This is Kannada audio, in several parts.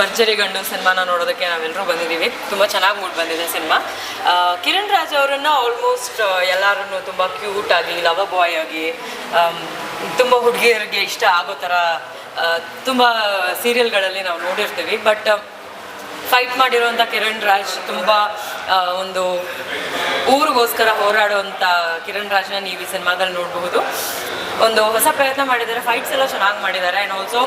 ಭರ್ಜರಿ ಗಂಡು ಸಿನಿಮಾನ ನೋಡೋದಕ್ಕೆ ನಾವೆಲ್ಲರೂ ಬಂದಿದ್ದೀವಿ. ತುಂಬ ಚೆನ್ನಾಗಿ ಮೂಡ್ ಬಂದಿದೆ ಸಿನಿಮಾ. ಕಿರಣ್ ರಾಜ್ ಅವರನ್ನು ಆಲ್ಮೋಸ್ಟ್ ಎಲ್ಲರೂ ತುಂಬ ಕ್ಯೂಟ್ ಆಗಿ, ಲವರ್ ಬಾಯ್ ಆಗಿ, ತುಂಬ ಹುಡುಗಿಯರಿಗೆ ಇಷ್ಟ ಆಗೋ ಥರ ತುಂಬ ಸೀರಿಯಲ್ಗಳಲ್ಲಿ ನಾವು ನೋಡಿರ್ತೀವಿ. ಬಟ್ ಫೈಟ್ ಮಾಡಿರೋಂಥ ಕಿರಣ್ ರಾಜ್ ತುಂಬ ಒಂದು ಊರಿಗೋಸ್ಕರ ಹೋರಾಡುವಂಥ ಕಿರಣ್ ರಾಜ್ನ ನೀವು ಈ ಸಿನಿಮಾದಲ್ಲಿ ನೋಡಬಹುದು. ಒಂದು ಹೊಸ ಪ್ರಯತ್ನ ಮಾಡಿದ್ದಾರೆ, ಫೈಟ್ಸ್ ಎಲ್ಲ ಚೆನ್ನಾಗಿ ಮಾಡಿದ್ದಾರೆ. ಆ್ಯಂಡ್ ಆಲ್ಸೋ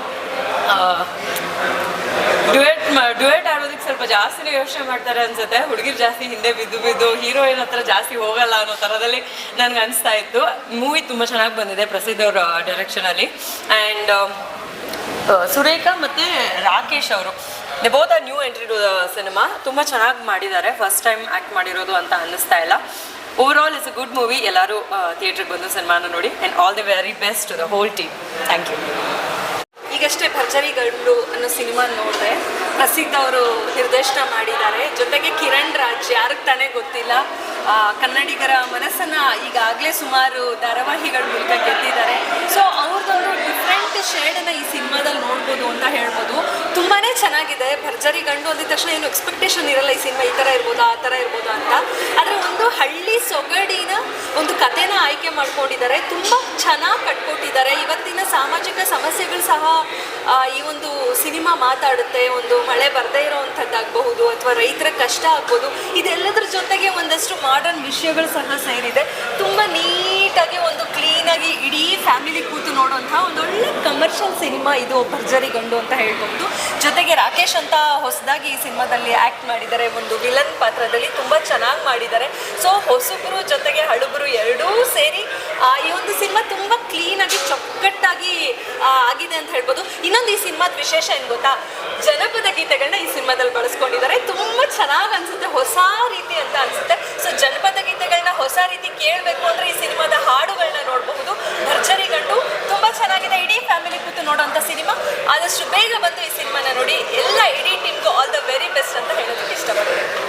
ಡ್ಯುಯೆಟ್ ಆಡೋದಕ್ಕೆ ಸ್ವಲ್ಪ ಜಾಸ್ತಿನೇ ಯೋಚನೆ ಮಾಡ್ತಾರೆ ಅನ್ಸುತ್ತೆ. ಹುಡುಗಿರು ಜಾಸ್ತಿ ಹಿಂದೆ ಬಿದ್ದು ಹೀರೋಯಿನ್ ಹತ್ರ ಜಾಸ್ತಿ ಹೋಗಲ್ಲ ಅನ್ನೋ ಥರದಲ್ಲಿ ನನಗೆ ಅನಿಸ್ತಾ ಇತ್ತು. ಮೂವಿ ತುಂಬ ಚೆನ್ನಾಗಿ ಬಂದಿದೆ ಪ್ರಸಿದ್ಧ ಅವರ ಡೈರೆಕ್ಷನಲ್ಲಿ. ಆ್ಯಂಡ್ ಸುರೇಖಾ ಮತ್ತು ರಾಕೇಶ್ ಅವರು they both are new entry to the cinema. ತುಂಬ ಚೆನ್ನಾಗಿ ಮಾಡಿದ್ದಾರೆ, ಫಸ್ಟ್ ಟೈಮ್ ಆ್ಯಕ್ಟ್ ಮಾಡಿರೋದು ಅಂತ ಅನ್ನಿಸ್ತಾ ಇಲ್ಲ. Overall it's a good movie. ಎಲ್ಲರೂ ಥಿಯೇಟ್ರಿಗೆ ಬಂದು ಸಿನಿಮಾನ ನೋಡಿ. And all the very best to the whole team. Thank you. ಈಗಷ್ಟೇ ಭರ್ಜರಿ ಗಂಡು ಅನ್ನೋ ಸಿನಿಮಾ ನೋಡಿದೆ. ಪ್ರಸಿದ್ಧ ಅವರು ನಿರ್ದೇಶನ ಮಾಡಿದ್ದಾರೆ. ಜೊತೆಗೆ ಕಿರಣ್ ರಾಜ್, ಯಾರಿಗೆ ತಾನೇ ಗೊತ್ತಿಲ್ಲ, ಕನ್ನಡಿಗರ ಮನಸ್ಸನ್ನು ಈಗಾಗಲೇ ಸುಮಾರು ಧಾರಾವಾಹಿಗಳ ಮೂಲಕ ಗೆದ್ದಿದ್ದಾರೆ. ಸೊ ಅವ್ರದ್ದೊಂದು ಡಿಫ್ರೆಂಟ್ ಶೇಡನ್ನು ಈ ಸಿನಿಮಾದಲ್ಲಿ ನೋಡ್ಬೋದು ಅಂತ ಹೇಳ್ಬೋದು. ತುಂಬಾ ಚೆನ್ನಾಗಿದೆ. ಭರ್ಜರಿ ಗಂಡು ಅಂದಿದ ತಕ್ಷಣ ಏನು ಎಕ್ಸ್ಪೆಕ್ಟೇಷನ್ ಇರಲ್ಲ, ಈ ಸಿನಿಮಾ ಈ ಥರ ಇರ್ಬೋದಾ ಆ ಥರ ಇರ್ಬೋದಾ ಅಂತ. ಆದರೆ ಒಂದು ಹಳ್ಳಿ ಸೊಗಡಿನ ಒಂದು ಕಥೆನ ಆಯ್ಕೆ ಮಾಡ್ಕೊಂಡಿದ್ದಾರೆ. ತುಂಬ ಚೆನ್ನಾಗಿ ಕಟ್ಕೊಟ್ಟಿದ್ದಾರೆ. ಇವತ್ತಿನ ಸಾಮಾಜಿಕ ಸಮಸ್ಯೆಗಳು ಸಹ ಈ ಒಂದು ಸಿನಿಮಾ ಮಾತಾಡುತ್ತೆ. ಒಂದು ಮಳೆ ಬರದೇ ಇರೋವಂಥದ್ದಾಗಬಹುದು, ಅಥವಾ ರೈತರ ಕಷ್ಟ ಆಗ್ಬೋದು. ಇದೆಲ್ಲದ್ರ ಜೊತೆಗೆ ಒಂದಷ್ಟು ಮಾಡರ್ನ್ ವಿಷಯಗಳು ಸಹ ಸೇರಿದೆ. ತುಂಬ ನೀಟಾಗಿ ಒಂದು ಕ್ಲೀನಾಗಿ ಇಡೀ ಫ್ಯಾಮಿಲಿ ಕೂತು ನೋಡುವಂಥ ಒಂದೊಳ್ಳೆ ಕಮರ್ಷಿಯಲ್ ಸಿನಿಮಾ ಇದು ಭರ್ಜರಿ ಗಂಡು ಅಂತ ಹೇಳ್ಬೋದು. ಜೊತೆಗೆ ರಾಕೇಶ್ ಅಂತ ಹೊಸದಾಗಿ ಈ ಸಿನಿಮಾದಲ್ಲಿ ಆ್ಯಕ್ಟ್ ಮಾಡಿದ್ದಾರೆ, ಒಂದು ವಿಲನ್ ಪಾತ್ರದಲ್ಲಿ ತುಂಬ ಚೆನ್ನಾಗಿ ಮಾಡಿದ್ದಾರೆ. ಸೊ ಹೊಸಬರು ಜೊತೆಗೆ ಹಳುಬರು ಎರಡೂ ಸೇರಿ ಈ ಒಂದು ಸಿನಿಮಾ ತುಂಬ ಕ್ಲೀನಾಗಿ ಚೊಕ್ಕಟ್ಟಾಗಿ ಆಗಿದೆ ಅಂತ ಹೇಳ್ಬೋದು. ಇನ್ನೊಂದು ಈ ಸಿನಿಮಾದ ವಿಶೇಷ ಏನು ಗೊತ್ತಾ, ಜನಪದ ಗೀತೆಗಳನ್ನ ಈ ಸಿನಿಮಾದಲ್ಲಿ ಬಳಸ್ಕೊಂಡಿದ್ದಾರೆ. ತುಂಬ ಚೆನ್ನಾಗಿ ಅನಿಸುತ್ತೆ, ಹೊಸ ರೀತಿ ಅಂತ ಅನಿಸುತ್ತೆ. ಸೊ ಜನಪದ ಗೀತೆಗಳನ್ನ ಹೊಸ ರೀತಿ ಕೇಳಬೇಕು ಅಂದರೆ ಈ ಸಿನಿಮಾದ ಹಾಡುಗಳನ್ನ ನೋಡಬಹುದು. ಭರ್ಜರಿ ಗಂಡು ತುಂಬ ಚೆನ್ನಾಗಿದೆ. ಇಡೀ ಫ್ಯಾಮಿಲಿ ಕೂತು ನೋಡೋಂಥ ಸಿನಿಮಾ. ಆದಷ್ಟು ಬೇಗ ಬಂದು ಈ ಸಿನಿಮಾನ ನೋಡಿ. ಎಲ್ಲ ಇಡೀ ಟೀಮ್ಗೂ ಆಲ್ ದ ವೆರಿ ಬೆಸ್ಟ್ ಅಂತ ಹೇಳೋದಕ್ಕೆ ಇಷ್ಟಪಡ್ತೀನಿ.